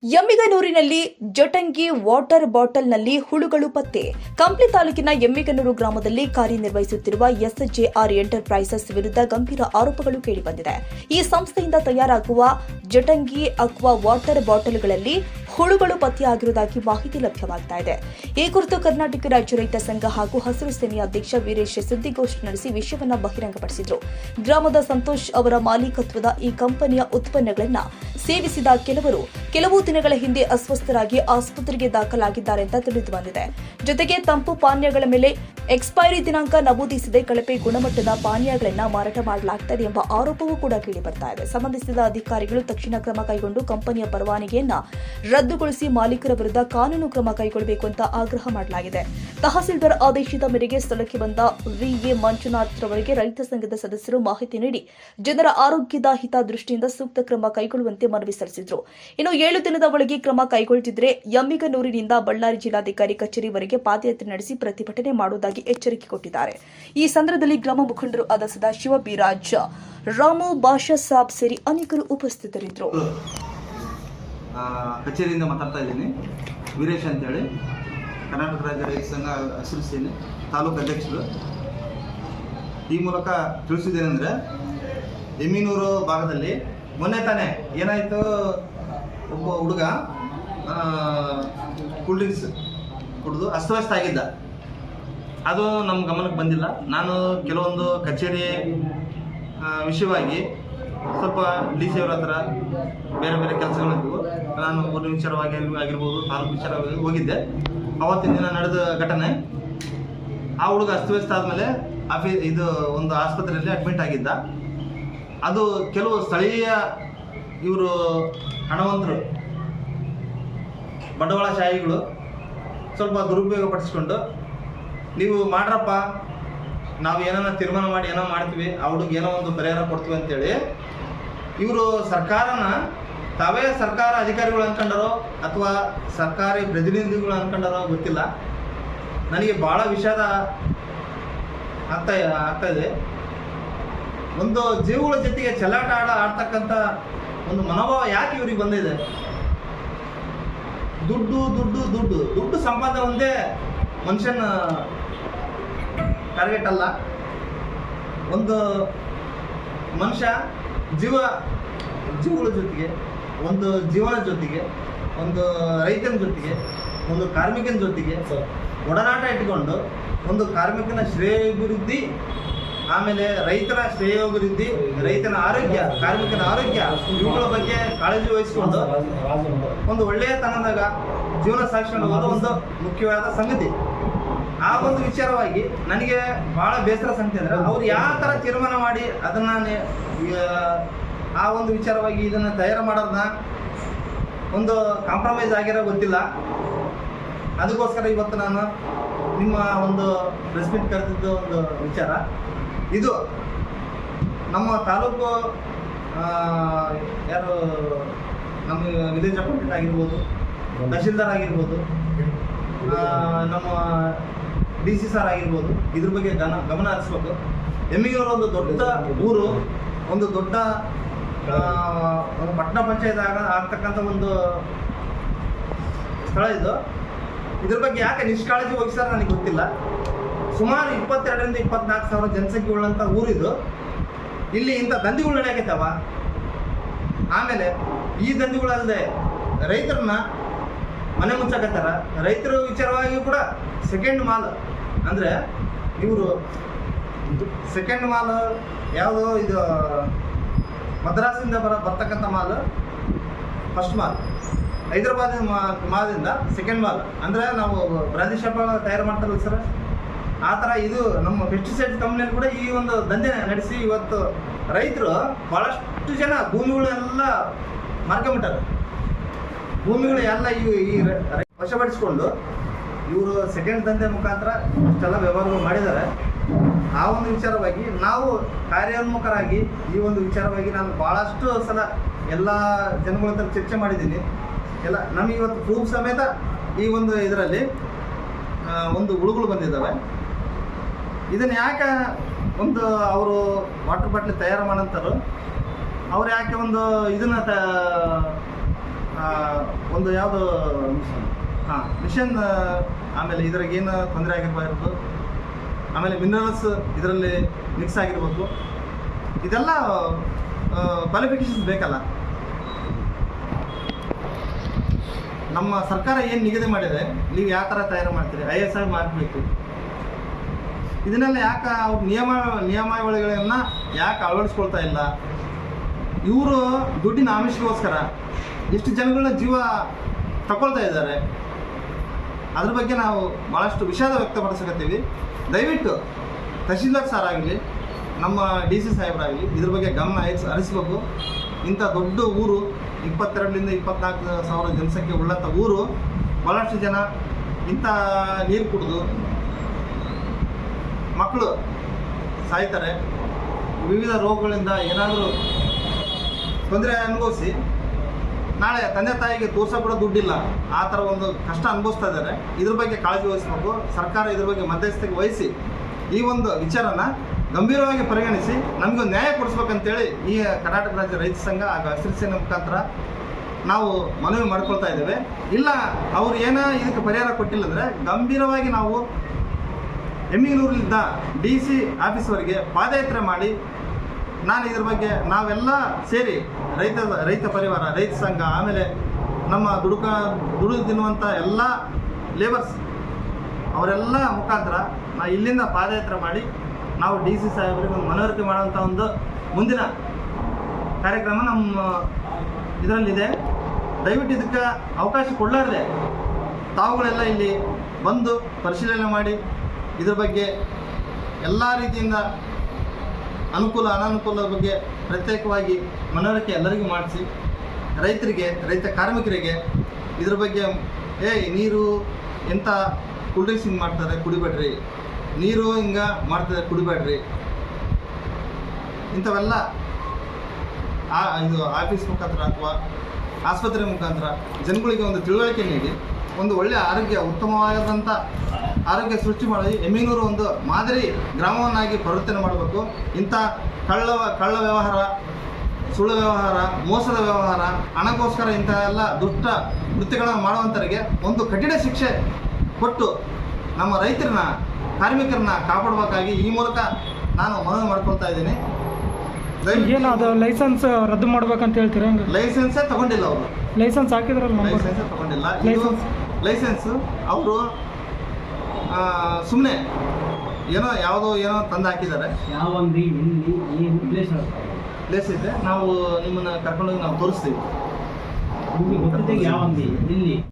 ಎಮ್ಮಿಗನೂರಿನಲ್ಲಿ Jatangi water ಬಾಟಲ್ನಲ್ಲಿ ಹುಳುಗಳು ಪತ್ತೆ. ಕಂಪ್ಲಿ ತಾಲೂಕಿನ ಎಮ್ಮಿಗನೂರು ಗ್ರಾಮದಲ್ಲಿ ಕಾರ್ಯನಿರ್ವಹಿಸುತ್ತಿರುವ ಎಸ್ಜೆಆರ್ ಎಂಟರ್ಪ್ರೈಸಸ್ ವಿರುದ್ಧ ಗಂಭೀರ ಆರೋಪಗಳು ಕೇಳಿಬಂದಿದೆ. ಈ ಸಂಸ್ಥೆಯಿಂದ ತಯಾರಾಗುವ ಜಟಂಗಿ ಅಕ್ವಾ ವಾಟರ್ ಬಾಟಲ್ಗಳಲ್ಲಿ ಹುಳುಗಳು ಪತ್ತೆಯಾಗಿರುವುದಾಗಿ ಮಾಹಿತಿ ಲಭ್ಯವಾಗ್ತಾ ಇದೆ. ಈ ಕುರಿತು ಕರ್ನಾಟಕ ರಾಜ್ಯ ರೈತ ಸಂಘ ಹಾಗೂ ಹಸಿರು ಸೇನೆಯ ಅಧ್ಯಕ್ಷ ವೀರೇಶ್ ಸುದ್ದಿಗೋಷ್ಠಿ ನಡೆಸಿ ವಿಷಯವನ್ನು ಬಹಿರಂಗಪಡಿಸಿದರು. ಗ್ರಾಮದ ಸಂತೋಷ್ ಅವರ ಮಾಲೀಕತ್ವದ ಈ ಕಂಪನಿಯ ಉತ್ಪನ್ನಗಳನ್ನು ಸೇವಿಸಿದ ಕೆಲವು ದಿನಗಳ ಹಿಂದೆ ಅಸ್ವಸ್ಥರಾಗಿ ಆಸ್ಪತ್ರೆಗೆ ದಾಖಲಾಗಿದ್ದಾರೆ ಅಂತ ತಿಳಿದು ಬಂದಿದೆ. ಜೊತೆಗೆ ತಂಪು ಪಾನೀಯಗಳ ಮೇಲೆ ಎಕ್ಸ್ಪೈರಿ ದಿನಾಂಕ ನಮೂದಿಸದೆ ಕಳಪೆ ಗುಣಮಟ್ಟದ ಪಾನೀಯಗಳನ್ನು ಮಾರಾಟ ಮಾಡಲಾಗುತ್ತದೆ ಎಂಬ ಆರೋಪವೂ ಕೂಡ ಕೇಳಿಬರ್ತಾ ಇದೆ. ಸಂಬಂಧಿಸಿದ ಅಧಿಕಾರಿಗಳು ತಕ್ಷಣ ಕ್ರಮ ಕೈಗೊಂಡು ಕಂಪನಿಯ ಪರವಾನಗಿಯನ್ನ ರದ್ದುಗೊಳಿಸಿ ಮಾಲೀಕರ ವಿರುದ್ಧ ಕಾನೂನು ಕ್ರಮ ಕೈಗೊಳ್ಳಬೇಕು ಅಂತ ಆಗ್ರಹ ಮಾಡಲಾಗಿದೆ. ತಹಸೀಲ್ದಾರ್ ಆದೇಶದ ಮೇರೆಗೆ ಸ್ಥಳಕ್ಕೆ ಬಂದ ವಿಎ ಮಂಜುನಾಥ್ ರವರಿಗೆ ರೈತ ಸಂಘದ ಸದಸ್ಯರು ಮಾಹಿತಿ ನೀಡಿ ಜನರ ಆರೋಗ್ಯದ ಹಿತದೃಷ್ಟಿಯಿಂದ ಸೂಕ್ತ ಕ್ರಮ ಕೈಗೊಳ್ಳುವಂತೆ ಮನವಿ ಸಲ್ಲಿಸಿದರು. ಇನ್ನು 7 ದಿನದ ಒಳಗೆ ಕ್ರಮ ಕೈಗೊಳ್ಳದಿದ್ದರೆ ಎಮ್ಮಿಗನೂರಿನಿಂದ ಬಳ್ಳಾರಿ ಜಿಲ್ಲಾಧಿಕಾರಿ ಕಚೇರಿವರೆಗೆ ಪಾದಯಾತ್ರೆ ನಡೆಸಿ ಪ್ರತಿಭಟನೆ ಮಾಡುವುದಾಗಿ ಎಚ್ಚರಿಕೆ ಕೊಟ್ಟಿದ್ದಾರೆ. ಈ ಸಂದರ್ಭದಲ್ಲಿ ಗ್ರಾಮ ಮುಖಂಡರು ಆದ ಸದಾಶಿವ ಬಿರಾಜ್, ರಾಮು, ಬಾಷಾ ಸಾಬ್ ಸೇರಿ ಅನೇಕರು ಉಪಸ್ಥಿತರಿದ್ದರು. ಕಚೇರಿಯಿಂದ ಮಾತಾಡ್ತಾ ಇದ್ದೀನಿ. ವೀರೇಶ್ ಅಂತೇಳಿ, ಕರ್ನಾಟಕ ರಾಜ್ಯ ರೈತ ಸಂಘ ಹಸಿರು ಸೇನೆ ತಾಲೂಕು ಅಧ್ಯಕ್ಷರು. ಈ ಮೂಲಕ ತಿಳಿಸಿದ್ದೇನೆಂದರೆ, ಎಮ್ಮಿಗನೂರು ಭಾಗದಲ್ಲಿ ಮೊನ್ನೆ ತಾನೇ ಏನಾಯಿತು, ಒಬ್ಬ ಹುಡುಗ ಕೂಲ್ ಡ್ರಿಂಕ್ಸ್ ಕುಡಿದು ಅಸ್ತವ್ಯಸ್ತ ಆಗಿದ್ದ. ಅದು ನಮ್ಮ ಗಮನಕ್ಕೆ ಬಂದಿಲ್ಲ. ನಾನು ಕೆಲವೊಂದು ಕಚೇರಿ ವಿಷಯವಾಗಿ ಸ್ವಲ್ಪ ಡಿ ಸಿ ಅವರ ಹತ್ರ ಬೇರೆ ಬೇರೆ ಕೆಲಸಗಳಿದ್ವು. ನಾನು ಊರಿನ ವಿಚಾರವಾಗಿ ಆಗಿರ್ಬೋದು, ತಾಲೂಕು ವಿಚಾರವಾಗಿ ಹೋಗಿದ್ದೆ. ಆವತ್ತಿನ ದಿನ ನಡೆದ ಘಟನೆ, ಆ ಹುಡುಗ ಅಸ್ತವ್ಯಸ್ತ ಆದಮೇಲೆ ಇದು ಒಂದು ಆಸ್ಪತ್ರೆಯಲ್ಲಿ ಅಡ್ಮಿಟ್ ಆಗಿದ್ದ. ಅದು ಕೆಲವು ಸ್ಥಳೀಯ ಇವರು ಹಣವಂತರು, ಬಂಡವಾಳಶಾಹಿಗಳು ಸ್ವಲ್ಪ ದುರುಪಯೋಗ ಪಡಿಸ್ಕೊಂಡು, ನೀವು ಮಾಡ್ರಪ್ಪ, ನಾವು ಏನೋ ತೀರ್ಮಾನ ಮಾಡಿ ಏನೋ ಮಾಡ್ತೀವಿ, ಆ ಹುಡುಗ ಏನೋ ಒಂದು ಪರಿಹಾರ ಕೊಡ್ತೀವಿ ಅಂತೇಳಿ ಇವರು ಸರ್ಕಾರನ ತಾವೇ ಸರ್ಕಾರ ಅಧಿಕಾರಿಗಳು ಅಂದ್ಕೊಂಡಾರೋ ಅಥವಾ ಸರ್ಕಾರಿ ಪ್ರತಿನಿಧಿಗಳು ಅಂದ್ಕೊಂಡಾರೋ ಗೊತ್ತಿಲ್ಲ. ನನಗೆ ಭಾಳ ವಿಷಾದ ಆಗ್ತಾ ಇದೆ. ಒಂದು ಜೀವಗಳ ಜೊತೆಗೆ ಚೆಲ್ಲಾಟ ಆಡ್ತಕ್ಕಂಥ ಒಂದು ಮನೋಭಾವ ಯಾಕೆ ಇವ್ರಿಗೆ ಬಂದಿದೆ? ದುಡ್ಡು ಸಂಪಾದನೆ ಒಂದೇ ಮನುಷ್ಯನ ಟಾರ್ಗೆಟ್ ಅಲ್ಲ. ಒಂದು ಮನುಷ್ಯ ಜೀವಗಳ ಜೊತೆಗೆ, ಒಂದು ಜೀವನ ಜೊತೆಗೆ, ಒಂದು ರೈತನ ಜೊತೆಗೆ, ಒಂದು ಕಾರ್ಮಿಕನ ಜೊತೆಗೆ ಒಡನಾಟ ಇಟ್ಕೊಂಡು ಒಂದು ಕಾರ್ಮಿಕನ ಶ್ರೇಯೋಭಿವೃದ್ಧಿ, ಆಮೇಲೆ ರೈತರ ಶ್ರೇಯೋಭಿವೃದ್ಧಿ, ರೈತನ ಆರೋಗ್ಯ, ಕಾರ್ಮಿಕನ ಆರೋಗ್ಯ, ಇವುಗಳ ಬಗ್ಗೆ ಕಾಳಜಿ ವಹಿಸಿಕೊಂಡು ಒಂದು ಒಳ್ಳೆಯತನದಾಗ ಜೀವನ ಸಾಗಿಸ್ಕೊಂಡು ಹೋಗೋದು ಒಂದು ಮುಖ್ಯವಾದ ಸಂಗತಿ. ಆ ಒಂದು ವಿಚಾರವಾಗಿ ನನಗೆ ಭಾಳ ಬೇಸರ ಸಂಗತಿ ಅಂದರೆ, ಅವ್ರು ಯಾವ ಥರ ತೀರ್ಮಾನ ಮಾಡಿ ಅದನ್ನು ಆ ಒಂದು ವಿಚಾರವಾಗಿ ಇದನ್ನು ತಯಾರು ಮಾಡೋದನ್ನ ಒಂದು ಕಾಂಪ್ರಮೈಸ್ ಆಗಿರೋ ಗೊತ್ತಿಲ್ಲ. ಅದಕ್ಕೋಸ್ಕರ ಇವತ್ತು ನಾನು ನಿಮ್ಮ ಒಂದು ಪ್ರೆಸ್ ಮೀಟ್ ಕರೆದಿದ್ದು ಒಂದು ವಿಚಾರ ಇದು. ನಮ್ಮ ತಾಲೂಕು ಯಾರು ನಮ್ಮ ವಿಲೇಜ್ ಅಪಾಯಿಂಟೆಂಟ್ ಆಗಿರ್ಬೋದು, ತಹಶೀಲ್ದಾರ್ ಆಗಿರ್ಬೋದು, ನಮ್ಮ ಡಿ ಸಿ ಸಾರ್ ಆಗಿರ್ಬೋದು, ಇದ್ರ ಬಗ್ಗೆ ಗಮನ ಹರಿಸ್ಬೇಕು. ಎಮ್ಮಿಗನೂರು ಒಂದು ದೊಡ್ಡ ಊರು, ಒಂದು ದೊಡ್ಡ ಒಂದು ಪಟ್ಟಣ ಪಂಚಾಯತ್ ಆಗ್ತಕ್ಕಂಥ ಒಂದು ಸ್ಥಳ ಇದು. ಇದ್ರ ಬಗ್ಗೆ ಯಾಕೆ ನಿಷ್ಕಾಳಜಿ ವಹಿಸ್ತಾರೆ ನನಗೆ ಗೊತ್ತಿಲ್ಲ. ಸುಮಾರು 22,000 ರಿಂದ 24,000 ಜನಸಂಖ್ಯೆ ಉಳ್ಳಂಥ ಊರಿದು. ಇಲ್ಲಿ ಇಂಥ ದಂಧೆಗಳು ನಡೆಯಾಗೈತವ. ಆಮೇಲೆ ಈ ದಂಧೆಗಳಲ್ಲದೆ ರೈತರನ್ನ ಮನೆ ಮುಚ್ಚಾಕತ್ತಾರ. ರೈತರ ವಿಚಾರವಾಗಿ ಕೂಡ ಸೆಕೆಂಡ್ ಮಾಲ್ ಅಂದರೆ ಇವರು ಸೆಕೆಂಡ್ ಮಾಲ್ ಯಾವುದೋ ಇದು ಮದ್ರಾಸಿಂದ ಬರ್ತಕ್ಕಂಥ ಮಾಲ್ ಫಸ್ಟ್ ಮಾಲ್, ಹೈದರಾಬಾದ್ ಮಾಲಿಂದ ಸೆಕೆಂಡ್ ಮಾಲ್. ಅಂದರೆ ನಾವು ಬ್ರಾಂದಿ ಶಾಪ ತಯಾರು ಮಾಡ್ತಾರಲ್ಲ ಸರ್, ಆ ಥರ ಇದು ನಮ್ಮ ಪೆಸ್ಟಿಸೈಡ್ ಕಂಪ್ನಿಯಲ್ಲಿ ಕೂಡ ಈ ಒಂದು ದಂಧೆ ನಡೆಸಿ ಇವತ್ತು ರೈತರು ಭಾಳಷ್ಟು ಜನ ಭೂಮಿಗಳೆಲ್ಲ ಮಾರ್ಕೊಂಬಿಟ್ಟಾರೆ. ಭೂಮಿಗಳು ಎಲ್ಲ ಈ ವಶಪಡಿಸ್ಕೊಂಡು ಇವರು ಸೆಕೆಂಡ್ ದಂಧೆ ಮುಖಾಂತರ ಇಷ್ಟೆಲ್ಲ ವ್ಯವಹಾರಗಳು ಮಾಡಿದ್ದಾರೆ. ಆ ಒಂದು ವಿಚಾರವಾಗಿ ನಾವು ಕಾರ್ಯೋನ್ಮುಖರಾಗಿ ಈ ಒಂದು ವಿಚಾರವಾಗಿ ನಾನು ಭಾಳಷ್ಟು ಸಲ ಎಲ್ಲ ಜನಗಳ ಹತ್ರ ಚರ್ಚೆ ಮಾಡಿದ್ದೀನಿ. ಎಲ್ಲ ನಮಗೆ ಇವತ್ತು ಪ್ರೂಫ್ ಸಮೇತ ಈ ಒಂದು ಇದರಲ್ಲಿ ಒಂದು ಹುಳುಗಳು ಬಂದಿದ್ದಾವೆ. ಇದನ್ನು ಯಾಕೆ ಒಂದು ಅವರು ವಾಟರ್ ಬಾಟ್ಲಿ ತಯಾರು ಮಾಡೋಂಥವ್ರು ಅವ್ರು ಯಾಕೆ ಒಂದು ಇದನ್ನು ಒಂದು ಯಾವುದು ಮಿಷನ್, ಆಮೇಲೆ ಇದ್ರಾಗ ಏನು ತೊಂದರೆ ಆಗಿರಬಾರ್ದು, ಆಮೇಲೆ ಮಿನರಲ್ಸ್ ಇದರಲ್ಲಿ ಮಿಕ್ಸ್ ಆಗಿರ್ಬೇಕು, ಇದೆಲ್ಲ ಕ್ವಾಲಿಫಿಕೇಷನ್ಸ್ ಬೇಕಲ್ಲ. ನಮ್ಮ ಸರ್ಕಾರ ಏನು ನಿಗದಿ ಮಾಡಿದೆ, ನೀವು ಯಾವ ಥರ ತಯಾರು ಮಾಡ್ತೀರಿ, ISI ಮಾರ್ಕ್ ಬೇಕು. ಇದನ್ನೆಲ್ಲ ಯಾಕೆ ಅವ್ರ ನಿಯಮಾವಳಿಗಳನ್ನು ಯಾಕೆ ಅಳವಡಿಸ್ಕೊಳ್ತಾ ಇಲ್ಲ? ಇವರು ದುಡ್ಡಿನ ಆಮಿಷಗೋಸ್ಕರ ಎಷ್ಟು ಜನಗಳನ್ನ ಜೀವ ತಗೊಳ್ತಾ ಇದ್ದಾರೆ. ಅದ್ರ ಬಗ್ಗೆ ನಾವು ಭಾಳಷ್ಟು ವಿಷಾದ ವ್ಯಕ್ತಪಡಿಸಕತ್ತೀವಿ. ದಯವಿಟ್ಟು ತಹಶೀಲ್ದಾರ್ ಸರ್ ಆಗಲಿ, ನಮ್ಮ DC ಸಾಹೇಬರಾಗಲಿ ಇದ್ರ ಬಗ್ಗೆ ಗಮನ ಹರಿಸಬೇಕು. ಇಂಥ ದೊಡ್ಡ ಊರು, 22ರಿಂದ 24 ಸಾವಿರ ಜನಸಂಖ್ಯೆ ಉಳ್ಳಂಥ ಊರು, ಭಾಳಷ್ಟು ಜನ ಇಂಥ ನೀರು ಕುಡಿದು ಮಕ್ಕಳು ಸಾಯ್ತಾರೆ. ವಿವಿಧ ರೋಗಗಳಿಂದ ಏನಾದರೂ ತೊಂದರೆ ಅನುಭವಿಸಿ ನಾಳೆ ತಂದೆ ತಾಯಿಗೆ ತೋರ್ಸೋ ಕೂಡ ದುಡ್ಡಿಲ್ಲ, ಆ ಥರ ಒಂದು ಕಷ್ಟ ಅನುಭವಿಸ್ತಾ ಇದ್ದಾರೆ. ಇದ್ರ ಬಗ್ಗೆ ಕಾಳಜಿ ವಹಿಸಬೇಕು. ಸರ್ಕಾರ ಇದ್ರ ಬಗ್ಗೆ ಮಧ್ಯಸ್ಥಿಕೆ ವಹಿಸಿ ಈ ಒಂದು ವಿಚಾರನ ಗಂಭೀರವಾಗಿ ಪರಿಗಣಿಸಿ ನಮಗೊಂದು ನ್ಯಾಯ ಕೊಡಿಸ್ಬೇಕಂತೇಳಿ ಈ ಕರ್ನಾಟಕ ರಾಜ್ಯ ರೈತ ಸಂಘ ಹಾಗೂ ಹಸಿರು ಸೇನೆ ಮುಖಾಂತರ ನಾವು ಮನವಿ ಮಾಡ್ಕೊಳ್ತಾ ಇದ್ದೇವೆ. ಇಲ್ಲ ಅವ್ರು ಇದಕ್ಕೆ ಪರಿಹಾರ ಕೊಟ್ಟಿಲ್ಲ ಅಂದರೆ ಗಂಭೀರವಾಗಿ ನಾವು ಎಮ್ಮಿಗನೂರಿನಿಂದ DC ಆಫೀಸ್ವರೆಗೆ ಪಾದಯಾತ್ರೆ ಮಾಡಿ ನಾನು ಇದ್ರ ಬಗ್ಗೆ ನಾವೆಲ್ಲ ಸೇರಿ ರೈತ ಪರಿವಾರ, ರೈತ ಸಂಘ, ಆಮೇಲೆ ನಮ್ಮ ದುಡಿದು ತಿನ್ನುವಂಥ ಎಲ್ಲ ಲೇಬರ್ಸ್ ಅವರೆಲ್ಲ ಮುಖಾಂತರ ಇಲ್ಲಿಂದ ಪಾದಯಾತ್ರೆ ಮಾಡಿ ನಾವು DC ಸಾಹೇಬರಿಗೆ ಒಂದು ಮನವರಿಕೆ ಮಾಡುವಂಥ ಒಂದು ಮುಂದಿನ ಕಾರ್ಯಕ್ರಮ ನಮ್ಮ ಇದರಲ್ಲಿದೆ. ದಯವಿಟ್ಟು ಇದಕ್ಕೆ ಅವಕಾಶ ಕೊಡಲಾರ್ದೆ ತಾವುಗಳೆಲ್ಲ ಇಲ್ಲಿ ಬಂದು ಪರಿಶೀಲನೆ ಮಾಡಿ ಇದ್ರ ಬಗ್ಗೆ ಎಲ್ಲ ರೀತಿಯಿಂದ ಅನುಕೂಲ ಅನಾನುಕೂಲದ ಬಗ್ಗೆ ಪ್ರತ್ಯೇಕವಾಗಿ ಮನವರಿಕೆ ಎಲ್ಲರಿಗೂ ಮಾಡಿಸಿ, ರೈತ ಕಾರ್ಮಿಕರಿಗೆ ಇದ್ರ ಬಗ್ಗೆ ನೀರು ಎಂಥ ಕೂಲ್ ಡ್ರಿಂಕ್ಸ್ ಹಿಂಗೆ ಮಾಡ್ತಾರೆ ಕುಡಿಬೇಡ್ರಿ, ನೀರು ಹಿಂಗೆ ಮಾಡ್ತಾರೆ ಕುಡಿಬೇಡ್ರಿ, ಇಂಥವೆಲ್ಲ ಇದು ಆಫೀಸ್ ಮುಖಾಂತರ ಅಥವಾ ಆಸ್ಪತ್ರೆ ಮುಖಾಂತರ ಜನಗಳಿಗೆ ಒಂದು ತಿಳುವಳಿಕೆ ನೀಡಿ ಒಂದು ಒಳ್ಳೆಯ ಉತ್ತಮವಾದಂಥ ಆರೋಗ್ಯ ಸೃಷ್ಟಿ ಮಾಡಿ ಎಮ್ಮಿಗನೂರು ಒಂದು ಮಾದರಿ ಗ್ರಾಮವನ್ನಾಗಿ ಪರಿವರ್ತನೆ ಮಾಡಬೇಕು. ಇಂಥ ಕಳ್ಳ ವ್ಯವಹಾರ, ಸುಳ್ಳು ವ್ಯವಹಾರ, ಮೋಸದ ವ್ಯವಹಾರ, ಹಣಕ್ಕೋಸ್ಕರ ಇಂಥ ಎಲ್ಲ ದುಷ್ಟ ಕೃತ್ಯಗಳನ್ನು ಮಾಡುವಂಥವರಿಗೆ ಒಂದು ಕಠಿಣ ಶಿಕ್ಷೆ ಕೊಟ್ಟು ನಮ್ಮ ರೈತರನ್ನ, ಕಾರ್ಮಿಕರನ್ನ ಕಾಪಾಡಬೇಕಾಗಿ ಈ ಮೂಲಕ ನಾನು ಮನವಿ ಮಾಡ್ಕೊಳ್ತಾ ಇದ್ದೀನಿ. ಏನು ಅದು ಲೈಸೆನ್ಸ್ ರದ್ದು ಮಾಡ್ಬೇಕಂತ ಹೇಳ್ತೀರಾ? ಲೈಸೆನ್ಸೇ ತಗೊಂಡಿಲ್ಲ ಅವರು. ಲೈಸೆನ್ಸ್ ಹಾಕಿದ್ರಲ್ಲ, ಲೈಸೆನ್ಸೇ ತಗೊಂಡಿಲ್ಲ. ಲೈಸೆನ್ಸ್ ಅವರು ಸುಮ್ಮನೆ ಯಾವುದೋ ತಂದು ಹಾಕಿದ್ದಾರೆ. ಯಾವ ಅಂಗಡಿ ಎಲ್ಲಿ ಏನು ಪ್ಲೇಸ್ ಇದೆ, ನಾವು ನಿಮ್ಮನ್ನು ಕರ್ಕೊಂಡೋಗಿ ನಾವು ತೋರಿಸ್ತೀವಿ. ಯಾವ ಅಂಗಡಿ ಎಲ್ಲಿ